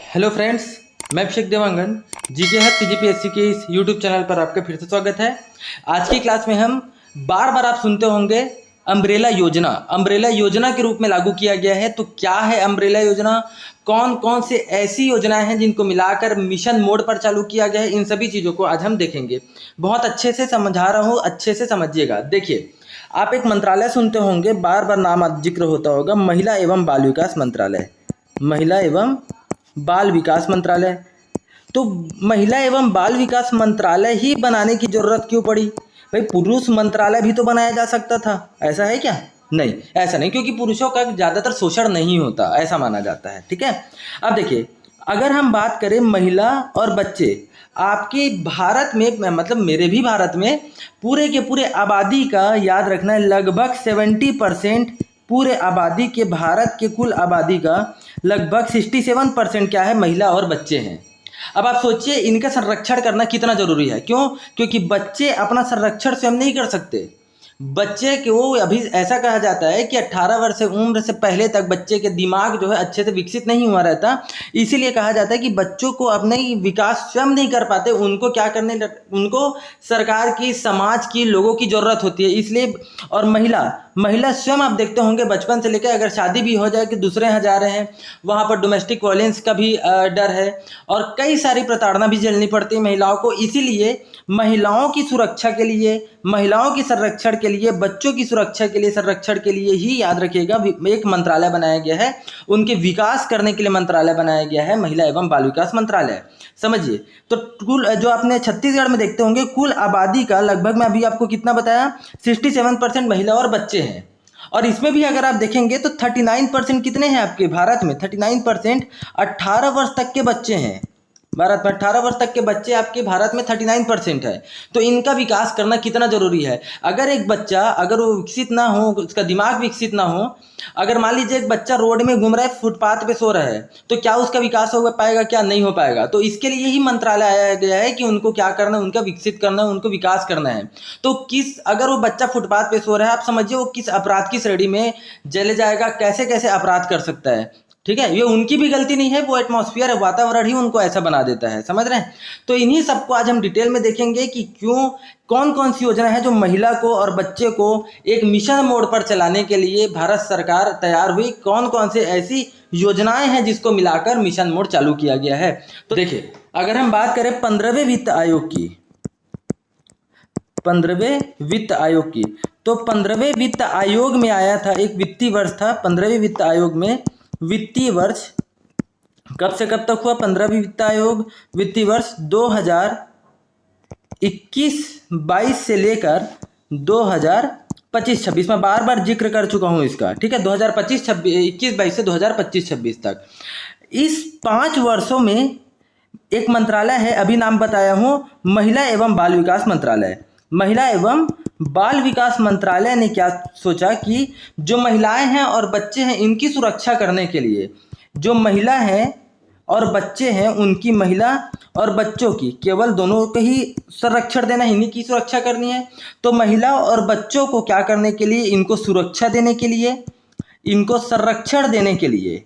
Hello friends, मैं अभिषेक Dewangan GK hub CGPSC के इस यूट्यूब चैनल पर आपका फिर से स्वागत है। आज की क्लास में हम बार बार आप सुनते होंगे अम्ब्रेला योजना। अम्ब्रेला योजना के रूप में लागू किया गया है। तो क्या है अम्ब्रेला योजना, कौन कौन से ऐसी योजनाएं हैं जिनको मिलाकर मिशन मोड पर चालू किया गया है, इन सभी चीज़ों को आज हम देखेंगे। बहुत अच्छे से समझा रहा हूँ, अच्छे से समझिएगा। देखिए, आप एक मंत्रालय सुनते होंगे, बार बार नाम जिक्र होता होगा, महिला एवं बाल विकास मंत्रालय। महिला एवं बाल विकास मंत्रालय। तो महिला एवं बाल विकास मंत्रालय ही बनाने की जरूरत क्यों पड़ी? भाई, पुरुष मंत्रालय भी तो बनाया जा सकता था, ऐसा है क्या? नहीं, ऐसा नहीं, क्योंकि पुरुषों का ज़्यादातर शोषण नहीं होता, ऐसा माना जाता है। ठीक है। अब देखिए, अगर हम बात करें महिला और बच्चे, आपके भारत में, मतलब मेरे भी भारत में, पूरे के पूरे आबादी का याद रखना है, लगभग 70% पूरे आबादी के, भारत के कुल आबादी का लगभग 67% क्या है, महिला और बच्चे हैं। अब आप सोचिए, इनका संरक्षण करना कितना जरूरी है। क्यों? क्योंकि बच्चे अपना संरक्षण स्वयं नहीं कर सकते। बच्चे को अभी ऐसा कहा जाता है कि 18 वर्ष उम्र से पहले तक बच्चे के दिमाग जो है अच्छे से विकसित नहीं हुआ रहता। इसीलिए कहा जाता है कि बच्चों को अपने विकास स्वयं नहीं कर पाते, उनको क्या करने, उनको सरकार की, समाज की, लोगों की ज़रूरत होती है। इसलिए, और महिला स्वयं आप देखते होंगे, बचपन से लेकर अगर शादी भी हो जाए कि दूसरे यहाँ जा रहे हैं, वहाँ पर डोमेस्टिक वायलेंस का भी डर है और कई सारी प्रताड़ना भी झेलनी पड़ती है महिलाओं को। इसीलिए महिलाओं की सुरक्षा के लिए, महिलाओं की संरक्षण के लिए, बच्चों की सुरक्षा के लिए, संरक्षण के लिए ही, याद रखिएगा, एक मंत्रालय बनाया गया है। उनके विकास करने के लिए मंत्रालय बनाया गया है, महिला एवं बाल विकास मंत्रालय। समझिए, तो कुल जो आपने छत्तीसगढ़ में देखते होंगे, कुल आबादी का लगभग, मैं अभी आपको कितना बताया, 67% महिला और बच्चे हैं। और इसमें भी अगर आप देखेंगे तो 39% कितने हैं आपके भारत में? 39% 18 वर्ष तक के बच्चे हैं। भारत में 18 वर्ष तक के बच्चे आपके भारत में 39% है। तो इनका विकास करना कितना जरूरी है। अगर एक बच्चा, अगर वो विकसित ना हो, उसका दिमाग विकसित ना हो, अगर मान लीजिए एक बच्चा रोड में घूम रहा है, फुटपाथ पे सो रहा है, तो क्या उसका विकास हो पाएगा? क्या नहीं हो पाएगा? तो इसके लिए ही मंत्रालय आया गया है कि उनको क्या करना है, उनका विकसित करना है, उनको विकास करना है। तो अगर वो बच्चा फुटपाथ पे सो रहा है, आप समझिए वो किस अपराध की श्रेणी में चले जाएगा, कैसे कैसे अपराध कर सकता है। ठीक है, ये उनकी भी गलती नहीं है, वो एटमॉस्फेयर, वातावरण ही उनको ऐसा बना देता है। समझ रहे हैं? तो इन्हीं सबको आज हम डिटेल में देखेंगे कि क्यों, कौन कौन सी योजना है जो महिला को और बच्चे को एक मिशन मोड पर चलाने के लिए भारत सरकार तैयार हुई, कौन कौन से ऐसी योजनाएं हैं जिसको मिलाकर मिशन मोड चालू किया गया है। तो देखिए, अगर हम बात करें 15वें वित्त आयोग की, 15वें वित्त आयोग की, तो 15वें वित्त आयोग में आया था, एक वित्तीय वर्ष था 15वें वित्त आयोग में। वित्तीय वर्ष कब से कब तक हुआ? 15वीं वित्त आयोग वित्तीय वर्ष 2021-22 से लेकर 2025-26, मैं बार बार जिक्र कर चुका हूं इसका। ठीक है, 2025-26, 21-22 से 2025-26 तक, इस 5 वर्षों में एक मंत्रालय है, अभी नाम बताया हूं, महिला एवं बाल विकास मंत्रालय। महिला एवं बाल विकास मंत्रालय ने क्या सोचा कि जो महिलाएं हैं और बच्चे हैं, इनकी सुरक्षा करने के लिए, जो महिला हैं और बच्चे हैं, उनकी, महिला और बच्चों की, केवल दोनों को ही संरक्षण देना, इन्हीं की सुरक्षा करनी है। तो महिला और बच्चों को क्या करने के लिए, इनको सुरक्षा देने के लिए, इनको संरक्षण देने के लिए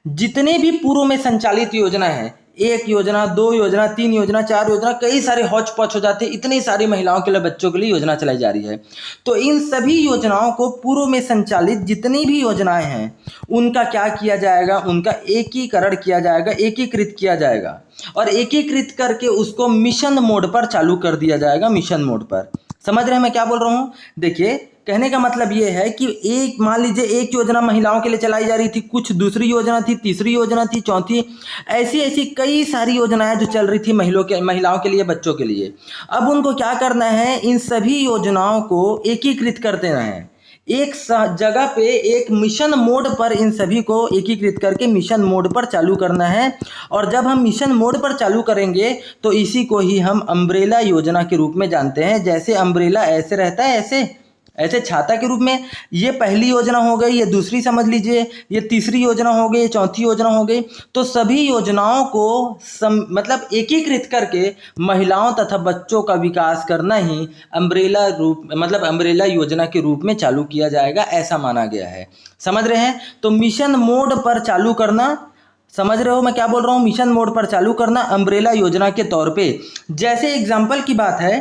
जितने भी पूर्व में संचालित योजना है, 1 योजना, 2 योजना, 3 योजना, 4 योजना, कई सारे हौच पौच हो जाते हैं, इतनी सारी महिलाओं के लिए, बच्चों के लिए योजना चलाई जा रही है। तो इन सभी योजनाओं को, पूर्व में संचालित जितनी भी योजनाएं हैं, उनका क्या किया जाएगा, उनका एकीकरण किया जाएगा, एकीकृत किया जाएगा, और एकीकृत करके उसको मिशन मोड पर चालू कर दिया जाएगा। मिशन मोड पर, समझ रहे हैं मैं क्या बोल रहा हूँ? देखिए, कहने का मतलब ये है कि एक, मान लीजिए एक योजना महिलाओं के लिए चलाई जा रही थी, कुछ दूसरी योजना थी, तीसरी योजना थी, चौथी, ऐसी ऐसी कई सारी योजनाएं जो चल रही थी महिलाओं के लिए, बच्चों के लिए। अब उनको क्या करना है, इन सभी योजनाओं को एकीकृत कर देना है, एक जगह पे एक मिशन मोड पर इन सभी को एकीकृत करके मिशन मोड पर चालू करना है। और जब हम मिशन मोड पर चालू करेंगे तो इसी को ही हम अम्ब्रेला योजना के रूप में जानते हैं। जैसे अम्ब्रेला ऐसे रहता है, ऐसे छाता के रूप में, ये पहली योजना हो गई, ये दूसरी समझ लीजिए, ये तीसरी योजना हो गई, ये चौथी योजना हो गई। तो सभी योजनाओं को मतलब एकीकृत करके महिलाओं तथा बच्चों का विकास करना ही अम्ब्रेला रूप, मतलब अम्ब्रेला योजना के रूप में चालू किया जाएगा, ऐसा माना गया है। समझ रहे हैं? तो मिशन मोड पर चालू करना समझ रहे हो मैं क्या बोल रहा हूँ? मिशन मोड पर चालू करना अम्ब्रेला योजना के तौर पे। जैसे एग्जाम्पल की बात है,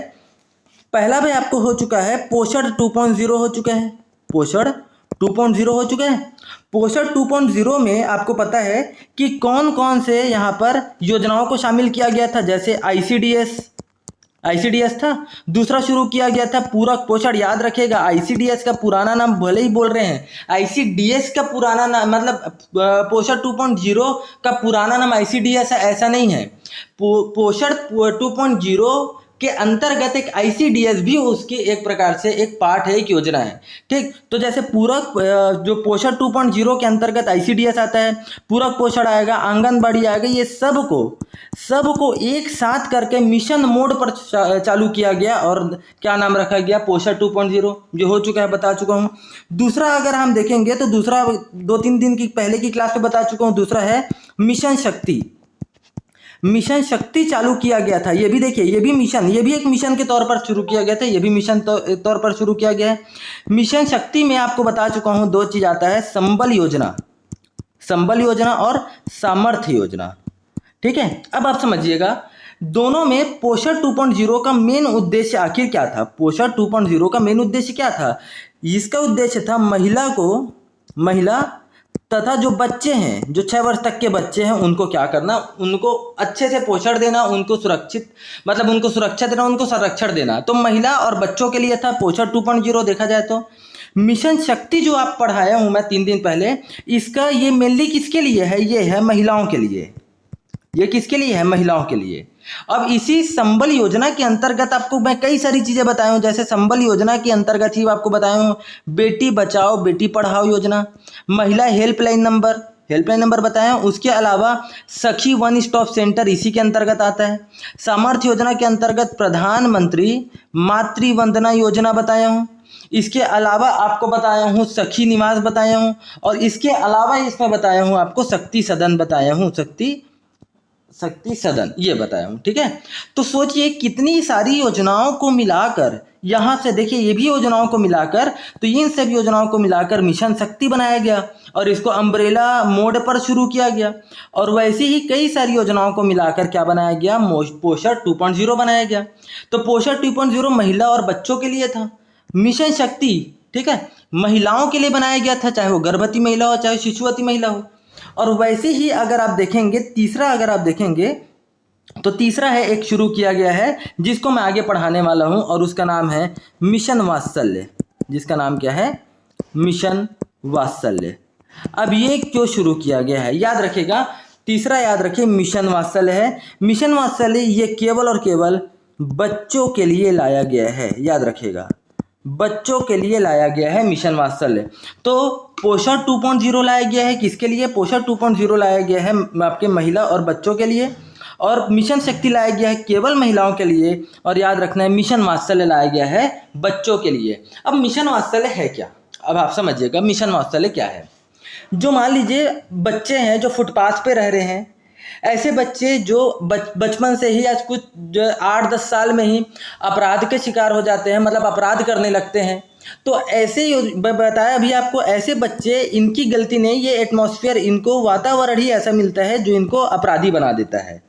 पहला भाई आपको हो चुका है पोषण 2.0 हो चुका है, पोषण 2.0 हो चुका है। पोषण 2.0 में आपको पता है कि कौन कौन से यहाँ पर योजनाओं को शामिल किया गया था। जैसे आईसीडीएस था, दूसरा शुरू किया गया था पूरक पोषण। याद रखिएगा, आईसीडीएस का पुराना नाम भले ही बोल रहे हैं, आईसीडीएस का पुराना नाम मतलब पोषण 2.0 का पुराना नाम आईसीडीएस है, ऐसा नहीं है। पोषण 2.0 के अंतर्गत एक आईसीडीएस भी उसकी एक प्रकार से एक पार्ट है, एक योजना है, ठीक। तो जैसे पूरक जो पोषण 2.0 के अंतर्गत आईसीडीएस आता है, पूरक पोषण आएगा, आंगनबाड़ी आएगा, ये सबको एक साथ करके मिशन मोड पर चालू किया गया और क्या नाम रखा गया? पोषण 2.0, जो हो चुका है, बता चुका हूँ। दूसरा अगर हम देखेंगे तो दूसरा 2-3 दिन की पहले की क्लास में बता चुका हूँ, दूसरा है मिशन शक्ति। मिशन शक्ति चालू किया गया था, ये भी देखिए, ये भी एक मिशन के तौर पर शुरू किया गया था, ये भी मिशन तौर पर शुरू किया गया है। मिशन शक्ति में आपको बता चुका हूं 2 चीज आता है, संबल योजना और सामर्थ्य योजना, ठीक है। अब आप समझिएगा, दोनों में पोषण 2.0 का मेन उद्देश्य आखिर क्या था? पोषण 2.0 का मेन उद्देश्य क्या था? इसका उद्देश्य था महिला तथा जो बच्चे हैं, जो 6 वर्ष तक के बच्चे हैं, उनको क्या करना? उनको अच्छे से पोषण देना, उनको सुरक्षा देना, उनको संरक्षण देना। तो महिला और बच्चों के लिए था पोषण 2.0 देखा जाए तो। मिशन शक्ति जो आप पढ़ाया हूं मैं 3 दिन पहले, इसका ये मेनली किसके लिए है? ये है महिलाओं के लिए। ये किसके लिए है? महिलाओं के लिए। अब इसी संबल योजना के अंतर्गत आपको मैं कई सारी चीजें बताया हूं। जैसे संबल योजना के अंतर्गत ही आपको बताया हूं बेटी बचाओ बेटी पढ़ाओ योजना, महिला हेल्पलाइन नंबर बताया हूं। उसके अलावा सखी वन स्टॉप सेंटर इसी के अंतर्गत आता है। सामर्थ्य योजना के अंतर्गत प्रधानमंत्री मातृ वंदना योजना बताया हूं। इसके अलावा आपको बताया हूं सखी निवास बताया हूं, और इसके अलावा इसमें बताया हूं आपको शक्ति सदन बताया हूं, शक्ति सदन ये बताया हूं, ठीक है। तो सोचिए कितनी सारी योजनाओं को मिलाकर, यहां से देखिए ये भी योजनाओं को मिलाकर, तो इन सब योजनाओं को मिलाकर मिशन शक्ति बनाया गया और इसको अम्ब्रेला मोड पर शुरू किया गया। और वैसे ही कई सारी योजनाओं को मिलाकर क्या बनाया गया? पोषण 2.0 बनाया गया। तो पोषण 2.0 महिला और बच्चों के लिए था। मिशन शक्ति, ठीक है, महिलाओं के लिए बनाया गया था, चाहे वो गर्भवती महिला हो चाहे शिशुवती महिला हो। और वैसे ही अगर आप देखेंगे तो तीसरा है एक शुरू किया गया है जिसको मैं आगे पढ़ाने वाला हूं, और उसका नाम है मिशन वात्सल्य। जिसका नाम क्या है? मिशन वात्सल्य। अब ये क्यों शुरू किया गया है? याद रखिएगा, तीसरा याद रखिए मिशन वात्सल्य है। मिशन वात्सल्य ये केवल और केवल बच्चों के लिए लाया गया है। याद रखिएगा, बच्चों के लिए लाया गया है मिशन वात्सल्य। तो पोषण 2.0 लाया गया है किसके लिए? पोषण 2.0 लाया गया है आपके महिला और बच्चों के लिए, और मिशन शक्ति लाया गया है केवल महिलाओं के लिए, और याद रखना है मिशन वात्सल्य लाया गया है बच्चों के लिए। अब मिशन वात्सल्य है क्या? अब आप समझिएगा मिशन वात्सल्य क्या है। जो मान लीजिए बच्चे हैं जो फुटपाथ पे रह रहे हैं, ऐसे बच्चे जो बचपन से ही आज कुछ 8-10 साल में ही अपराध के शिकार हो जाते हैं, मतलब अपराध करने लगते हैं, तो ऐसे बताया अभी आपको, ऐसे बच्चे, इनकी गलती नहीं, ये एटमॉस्फेयर, इनको वातावरण ही ऐसा मिलता है जो इनको अपराधी बना देता है,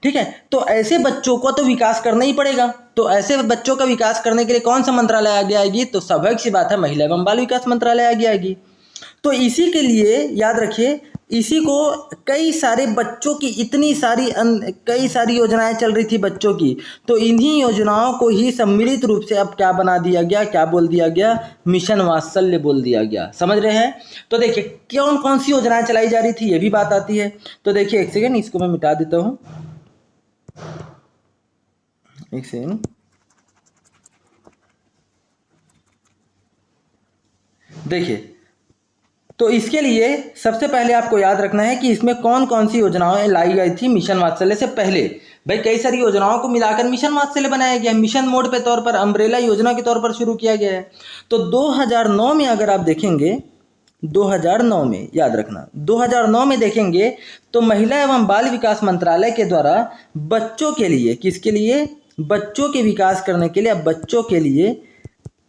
ठीक है। तो ऐसे बच्चों को तो विकास करना ही पड़ेगा। तो ऐसे बच्चों का विकास करने के लिए कौन सा मंत्रालय आगे आएगी? तो स्वाभाविक सी बात है महिला एवं बाल विकास मंत्रालय आगे आएगी। तो इसी के लिए याद रखिए, इसी को कई सारे बच्चों की कई सारी योजनाएं चल रही थी बच्चों की, तो इन्हीं योजनाओं को ही सम्मिलित रूप से अब क्या बना दिया गया, क्या बोल दिया गया? मिशन वात्सल्य बोल दिया गया। समझ रहे हैं? तो देखिए कौन कौन सी योजनाएं चलाई जा रही थी, ये भी बात आती है। तो देखिए एक सेकेंड, इसको मैं मिटा देता हूं, एक सेकेंड। देखिए, तो इसके लिए सबसे पहले आपको याद रखना है कि इसमें कौन कौन सी योजनाएं लाई गई थी मिशन वात्सल्य से पहले। भाई कई सारी योजनाओं को मिलाकर मिशन वात्सल्य बनाया गया, मिशन मोड पे तौर पर, अम्ब्रेला योजना के तौर पर शुरू किया गया है। तो 2009 में अगर आप देखेंगे, 2009 में याद रखना, 2009 में देखेंगे तो महिला एवं बाल विकास मंत्रालय के द्वारा बच्चों के लिए, किसके लिए? बच्चों के विकास करने के लिए, अब बच्चों के लिए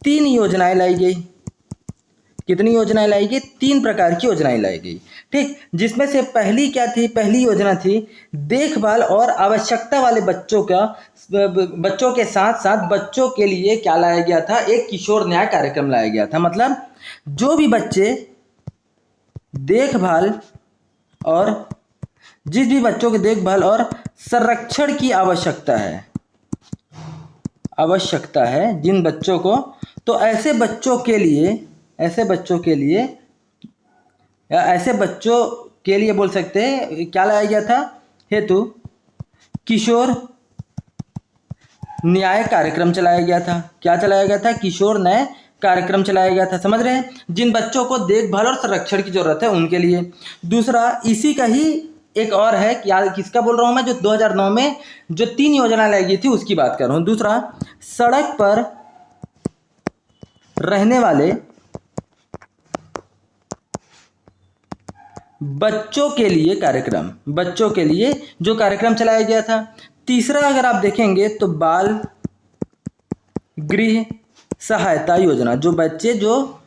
3 योजनाएं लाई गई। कितनी योजनाएं लाई गई? 3 प्रकार की योजनाएं लाई गई, ठीक, जिसमें से पहली क्या थी, पहली योजना थी देखभाल और आवश्यकता वाले बच्चों के साथ साथ बच्चों के लिए क्या लाया गया था, एक किशोर न्याय कार्यक्रम लाया गया था। मतलब जो भी बच्चे देखभाल और जिस भी बच्चों के देखभाल और संरक्षण की आवश्यकता है जिन बच्चों को, तो ऐसे बच्चों के लिए बोल सकते हैं क्या लाया गया था, हेतु किशोर न्याय कार्यक्रम चलाया गया था। क्या चलाया गया था? किशोर न्याय कार्यक्रम चलाया गया था। समझ रहे हैं, जिन बच्चों को देखभाल और संरक्षण की जरूरत है उनके लिए। दूसरा इसी का ही एक और है, क्या किसका बोल रहा हूं मैं, जो 2009 में जो 3 योजना लाई गई थी उसकी बात कर रहा हूं। दूसरा, सड़क पर रहने वाले बच्चों के लिए जो कार्यक्रम चलाया गया था। तीसरा अगर आप देखेंगे तो बाल गृह सहायता योजना, जो बच्चे जो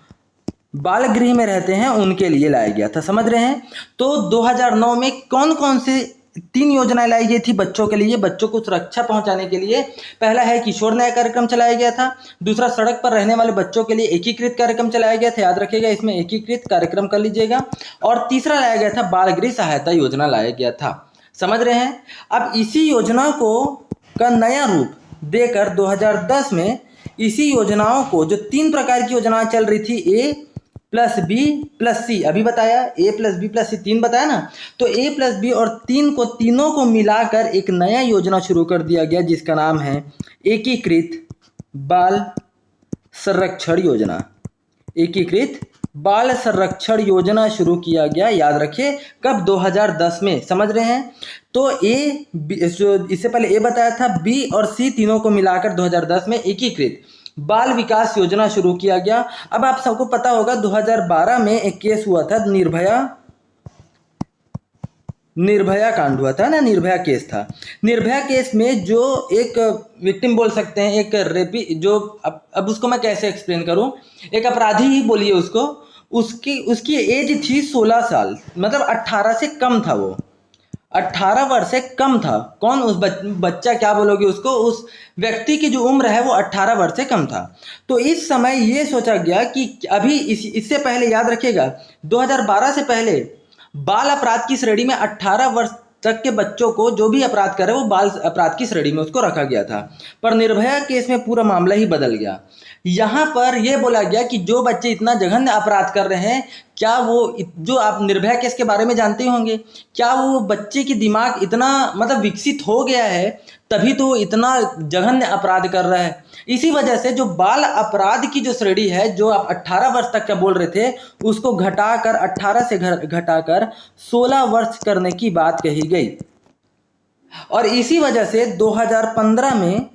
बाल गृह में रहते हैं उनके लिए लाया गया था। समझ रहे हैं, तो 2009 में कौन कौन से 3 योजनाएं लाई गई थी बच्चों के लिए, बच्चों को सुरक्षा पहुंचाने के लिए। पहला है किशोर न्याय कार्यक्रम चलाया गया था। दूसरा, सड़क पर रहने वाले बच्चों के लिए एकीकृत कार्यक्रम चलाया गया था, याद रखिएगा इसमें एकीकृत कार्यक्रम कर लीजिएगा। और तीसरा लाया गया था बाल गृह सहायता योजना लाया गया था। समझ रहे हैं, अब इसी योजना को का नया रूप देकर 2010 में इसी योजनाओं को, जो 3 प्रकार की योजनाएं चल रही थी, A+B+C, अभी बताया A+B+C 3 बताया ना, तो A+B और तीनों को मिलाकर एक नया योजना शुरू कर दिया गया जिसका नाम है एकीकृत बाल संरक्षण योजना। एकीकृत बाल संरक्षण योजना शुरू किया गया, याद रखिए कब, 2010 में। समझ रहे हैं, तो इससे पहले A बताया था, B और C तीनों को मिलाकर 2010 में एकीकृत बाल विकास योजना शुरू किया गया। अब आप सबको पता होगा 2012 में एक केस हुआ था, निर्भया कांड हुआ था ना, निर्भया केस था। निर्भया केस में जो एक विक्टिम बोल सकते हैं, एक रेपी, जो अब उसको मैं कैसे एक्सप्लेन करूं, एक अपराधी ही बोलिए उसको, उसकी एज थी 16 साल, मतलब 18 से कम था, वो 18 वर्ष से कम था। कौन? उस बच्चा क्या बोलोगे उसको, उस व्यक्ति की जो उम्र है वो 18 वर्ष से कम था। तो इस समय ये सोचा गया कि अभी इससे पहले, याद रखिएगा 2012 से पहले बाल अपराध की श्रेणी में 18 वर्ष तक के बच्चों को, जो भी अपराध करे वो बाल अपराध की श्रेणी में उसको रखा गया था। पर निर्भया केस में पूरा मामला ही बदल गया। यहाँ पर यह बोला गया कि जो बच्चे इतना जघन्य अपराध कर रहे हैं, क्या वो, जो आप निर्भया केस के बारे में जानते होंगे, क्या वो बच्चे की दिमाग इतना मतलब विकसित हो गया है तभी तो इतना जघन्य अपराध कर रहा है। इसी वजह से जो बाल अपराध की जो श्रेणी है, जो आप 18 वर्ष तक का बोल रहे थे, उसको घटाकर 18 से घटाकर 16 वर्ष करने की बात कही गई। और इसी वजह से 2015 में,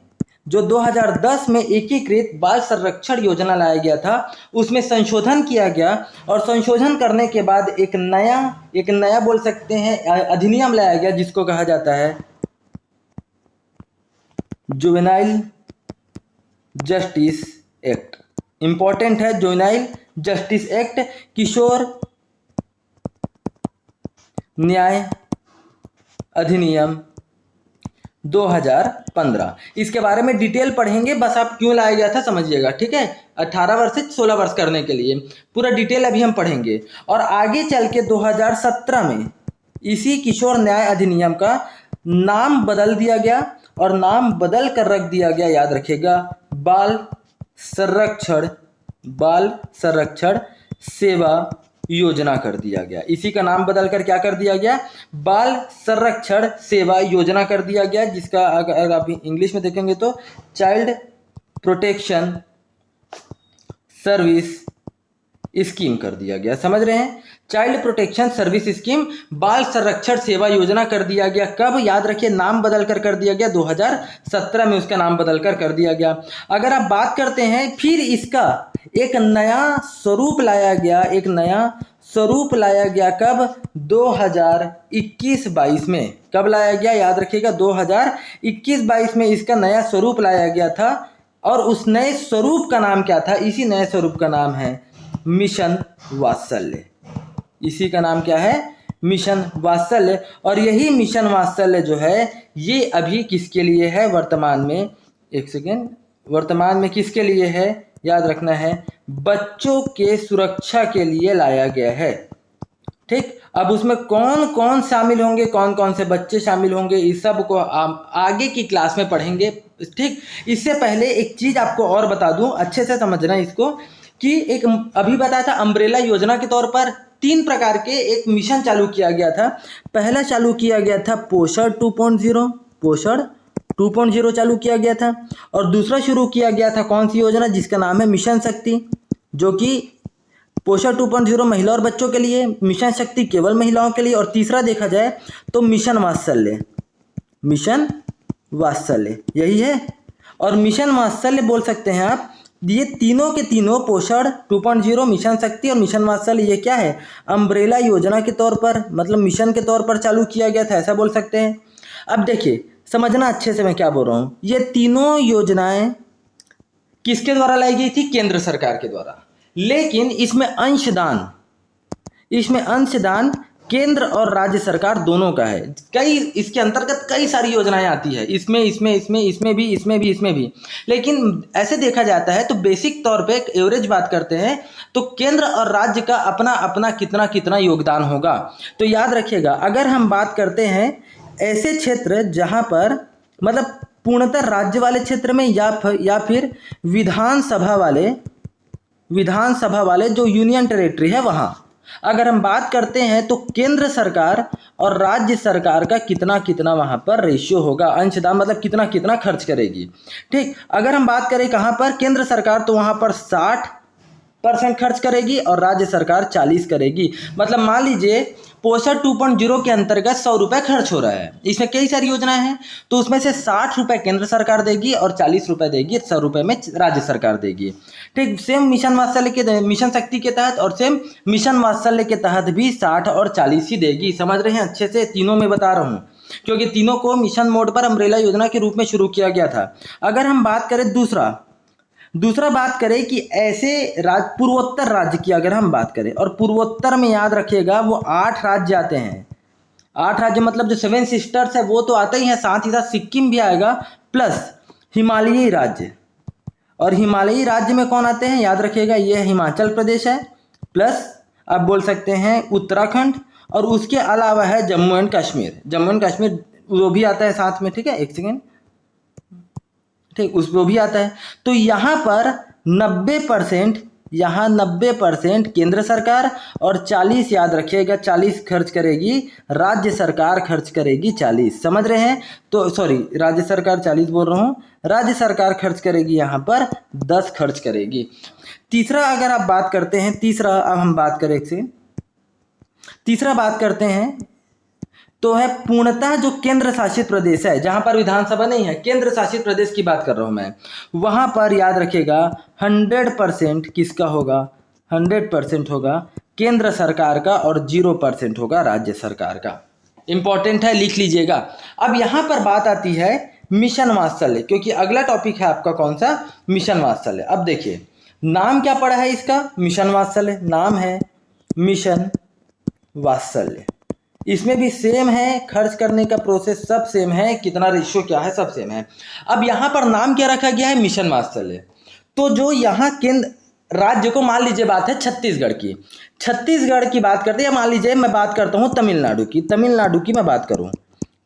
जो 2010 में एकीकृत बाल संरक्षण योजना लाया गया था, उसमें संशोधन किया गया। और संशोधन करने के बाद एक नया बोल सकते हैं अधिनियम लाया गया, जिसको कहा जाता है जुवेनाइल जस्टिस एक्ट। इंपॉर्टेंट है, जुवेनाइल जस्टिस एक्ट, किशोर न्याय अधिनियम 2015। इसके बारे में डिटेल पढ़ेंगे, बस आप क्यों लाया गया था समझिएगा, ठीक है। 18 वर्ष से 16 वर्ष करने के लिए पूरा डिटेल अभी हम पढ़ेंगे। और आगे चल के 2017 में इसी किशोर न्याय अधिनियम का नाम बदल दिया गया, और नाम बदल कर रख दिया गया, याद रखिएगा, बाल संरक्षण सेवा योजना कर दिया गया। इसी का नाम बदलकर क्या कर दिया गया, बाल संरक्षण सेवा योजना कर दिया गया, जिसका अगर आप इंग्लिश में देखेंगे तो चाइल्ड प्रोटेक्शन सर्विस स्कीम कर दिया गया। समझ रहे हैं, चाइल्ड प्रोटेक्शन सर्विस स्कीम, बाल संरक्षण सेवा योजना कर दिया गया। कब? याद रखिए, नाम बदलकर कर दिया गया, 2017 में उसका नाम बदलकर कर दिया गया। अगर आप बात करते हैं, फिर इसका एक नया स्वरूप लाया गया, कब? 2021-22 में। कब लाया गया? याद रखिएगा, 2021-22 में इसका नया स्वरूप लाया गया था। और उस नए स्वरूप का नाम क्या था? इसी नए स्वरूप का नाम है मिशन वात्सल्य। इसी का नाम क्या है, मिशन वात्सल्य। और यही मिशन वात्सल्य जो है ये अभी किसके लिए है वर्तमान में, एक सेकेंड, वर्तमान में किसके लिए है, याद रखना है, बच्चों के सुरक्षा के लिए लाया गया है। ठीक, अब उसमें कौन कौन शामिल होंगे, कौन कौन से बच्चे शामिल होंगे, इस सब को आगे की क्लास में पढ़ेंगे। ठीक, इससे पहले एक चीज आपको और बता दूं, अच्छे से समझना इसको, कि एक अभी बताया था अम्ब्रेला योजना के तौर पर 3 प्रकार के एक मिशन चालू किया गया था। पहला चालू किया गया था पोषण 2.0, पोषण 2.0 चालू किया गया था। और दूसरा शुरू किया गया था कौन सी योजना, जिसका नाम है मिशन शक्ति, जो कि पोषण 2.0 महिला और बच्चों के लिए, मिशन शक्ति केवल महिलाओं के लिए। और तीसरा देखा जाए तो मिशन वात्सल्य, मिशन वात्सल्य यही है। और मिशन वात्सल्य बोल सकते हैं आप, ये तीनों के तीनों पोषण 2.0, मिशन शक्ति और मिशन वात्सल्य, ये क्या है, अम्ब्रेला योजना के तौर पर, मतलब मिशन के तौर पर चालू किया गया था, ऐसा बोल सकते हैं। अब देखिए समझना अच्छे से मैं क्या बोल रहा हूँ, ये तीनों योजनाएं किसके द्वारा लाई गई थी, केंद्र सरकार के द्वारा। लेकिन इसमें अंशदान केंद्र और राज्य सरकार दोनों का है। कई इसके अंतर्गत कई सारी योजनाएं आती है, इसमें भी। लेकिन ऐसे देखा जाता है तो बेसिक तौर पे एक एवरेज बात करते हैं तो केंद्र और राज्य का अपना अपना कितना कितना योगदान होगा। तो याद रखिएगा, अगर हम बात करते हैं ऐसे क्षेत्र जहां पर मतलब पूर्णतः राज्य वाले क्षेत्र में या फिर विधानसभा वाले जो यूनियन टेरिटरी है वहां, अगर हम बात करते हैं तो केंद्र सरकार और राज्य सरकार का कितना कितना वहां पर रेशियो होगा, अंशदान मतलब कितना कितना खर्च करेगी। ठीक, अगर हम बात करें कहां पर, केंद्र सरकार, तो वहां पर 60% खर्च करेगी और राज्य सरकार 40 करेगी। मतलब मान लीजिए पोषण 2.0 के अंतर्गत 100 रुपये खर्च हो रहा है, इसमें कई सारी योजनाएं हैं, तो उसमें से 60 रुपये केंद्र सरकार देगी और 40 रुपये देगी, 100 रुपये में राज्य सरकार देगी। ठीक, सेम मिशन वात्सल्य के, मिशन शक्ति के तहत और सेम मिशन वात्सल्य के तहत भी 60 और 40 ही देगी। समझ रहे हैं अच्छे से, तीनों में बता रहा हूँ क्योंकि तीनों को मिशन मोड पर अम्ब्रेला योजना के रूप में शुरू किया गया था। अगर हम बात करें दूसरा बात करें कि ऐसे पूर्वोत्तर राज्य की अगर हम बात करें, और पूर्वोत्तर में याद रखिएगा वो 8 राज्य आते हैं। 8 राज्य मतलब जो 7 सिस्टर्स है वो तो आते ही हैं, साथ ही साथ सिक्किम भी आएगा, प्लस हिमालयी राज्य। और हिमालयी राज्य में कौन आते हैं, याद रखिएगा ये हिमाचल प्रदेश है, प्लस आप बोल सकते हैं उत्तराखंड, और उसके अलावा है जम्मू एंड कश्मीर वो भी आता है साथ में। ठीक है, एक सेकेंड, ठीक, उसको भी आता है। तो यहाँ पर 90% केंद्र सरकार और 40, याद रखिएगा 40 खर्च करेगी राज्य सरकार, खर्च करेगी 40। समझ रहे हैं, तो सॉरी राज्य सरकार 40 बोल रहा हूँ, राज्य सरकार खर्च करेगी यहाँ पर 10 खर्च करेगी। तीसरा अगर आप बात करते हैं, अब हम बात करें तीसरा बात करते हैं तो है पूर्णतः जो केंद्र शासित प्रदेश है, जहां पर विधानसभा नहीं है, केंद्र शासित प्रदेश की बात कर रहा हूं मैं, वहां पर याद रखिएगा 100% किसका होगा, 100% होगा केंद्र सरकार का और 0% होगा राज्य सरकार का। इंपॉर्टेंट है, लिख लीजिएगा। अब यहां पर बात आती है मिशन वात्सल्य, क्योंकि अगला टॉपिक है आपका कौन सा, मिशन वात्सल्य। अब देखिए नाम क्या पड़ा है इसका, मिशन वात्सल्य, नाम है मिशन वात्सल्य। इसमें भी सेम है, खर्च करने का प्रोसेस सब सेम है, कितना रेशियो क्या है सब सेम है। अब यहाँ पर नाम क्या रखा गया है, मिशन वात्सल्य। तो जो यहाँ केंद्र राज्य को, मान लीजिए बात है छत्तीसगढ़ की बात करते हैं, या मान लीजिए मैं बात करता हूँ तमिलनाडु की मैं बात करूँ,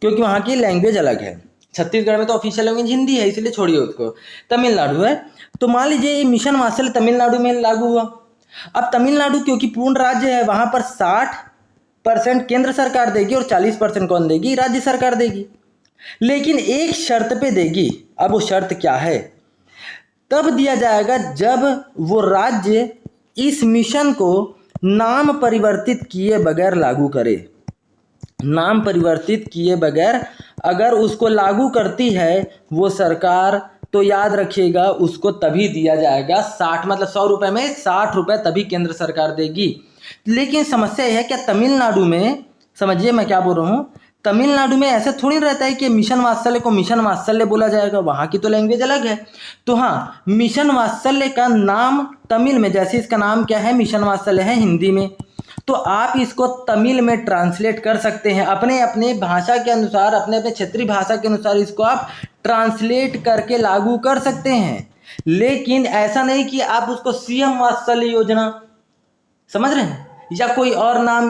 क्योंकि वहाँ की लैंग्वेज अलग है। छत्तीसगढ़ में तो ऑफिशियल लैंग्वेज हिंदी है, इसलिए छोड़िए उसको, तमिलनाडु है। तो मान लीजिए ये मिशन वात्सल्य तमिलनाडु में लागू हुआ। अब तमिलनाडु क्योंकि पूर्ण राज्य है, वहाँ पर 60% केंद्र सरकार देगी और 40% कौन देगी, राज्य सरकार देगी। लेकिन एक शर्त पे देगी। अब वो शर्त क्या है, तब दिया जाएगा जब वो राज्य इस मिशन को नाम परिवर्तित किए बगैर लागू करे। नाम परिवर्तित किए बगैर अगर उसको लागू करती है वो सरकार, तो याद रखिएगा उसको तभी दिया जाएगा 60, मतलब 100 रुपये में 60 रुपये तभी केंद्र सरकार देगी। लेकिन समस्या यह है क्या, तमिलनाडु में, समझिए मैं क्या बोल रहा हूँ, तमिलनाडु में ऐसा थोड़ी रहता है कि मिशन वात्सल्य को मिशन वात्सल्य बोला जाएगा, वहाँ की तो लैंग्वेज अलग है। तो हाँ, मिशन वात्सल्य का नाम तमिल में, जैसे इसका नाम क्या है, मिशन वात्सल्य है हिंदी में, तो आप इसको तमिल में ट्रांसलेट कर सकते हैं, अपने अपने भाषा के अनुसार, अपने अपने क्षेत्रीय भाषा के अनुसार इसको आप ट्रांसलेट करके लागू कर सकते हैं। लेकिन ऐसा नहीं कि आप उसको सीएम वात्सल्य योजना, समझ रहे हैं, या कोई और नाम,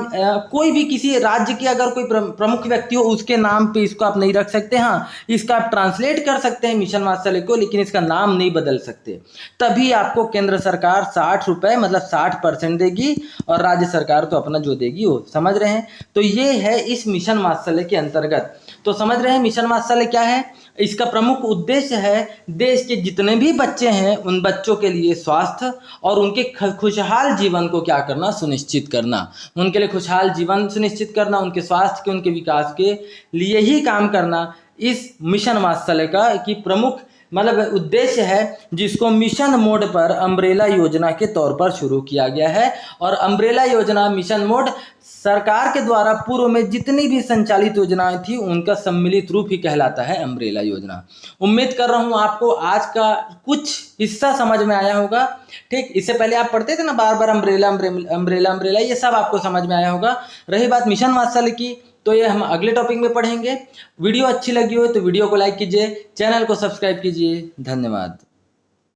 कोई भी किसी राज्य के अगर कोई प्रमुख व्यक्ति हो उसके नाम पे इसको आप नहीं रख सकते। हाँ, इसका आप ट्रांसलेट कर सकते हैं मिशन वात्सल्य को, लेकिन इसका नाम नहीं बदल सकते। तभी आपको केंद्र सरकार 60 रुपये मतलब 60% देगी और राज्य सरकार तो अपना जो देगी वो, समझ रहे हैं। तो ये है इस मिशन वात्सल्य के अंतर्गत। तो समझ रहे हैं मिशन वात्सल्य क्या है। इसका प्रमुख उद्देश्य है देश के जितने भी बच्चे हैं उन बच्चों के लिए स्वास्थ्य और उनके खुशहाल जीवन को क्या करना, सुनिश्चित करना, उनके लिए खुशहाल जीवन सुनिश्चित करना, उनके स्वास्थ्य के, उनके विकास के लिए ही काम करना इस मिशन वात्सल्य का की प्रमुख मतलब उद्देश्य है, जिसको मिशन मोड पर अम्ब्रेला योजना के तौर पर शुरू किया गया है। और अम्ब्रेला योजना, मिशन मोड सरकार के द्वारा पूर्व में जितनी भी संचालित योजनाएं थी उनका सम्मिलित रूप ही कहलाता है अम्ब्रेला योजना। उम्मीद कर रहा हूं आपको आज का कुछ हिस्सा समझ में आया होगा। ठीक, इससे पहले आप पढ़ते थे ना बार बार अम्ब्रेला अम्ब्रेला अम्ब्रेला, ये सब आपको समझ में आया होगा। रही बात मिशन वात्सल्य की, तो ये हम अगले टॉपिक में पढ़ेंगे। वीडियो अच्छी लगी हो तो वीडियो को लाइक कीजिए, चैनल को सब्सक्राइब कीजिए। धन्यवाद।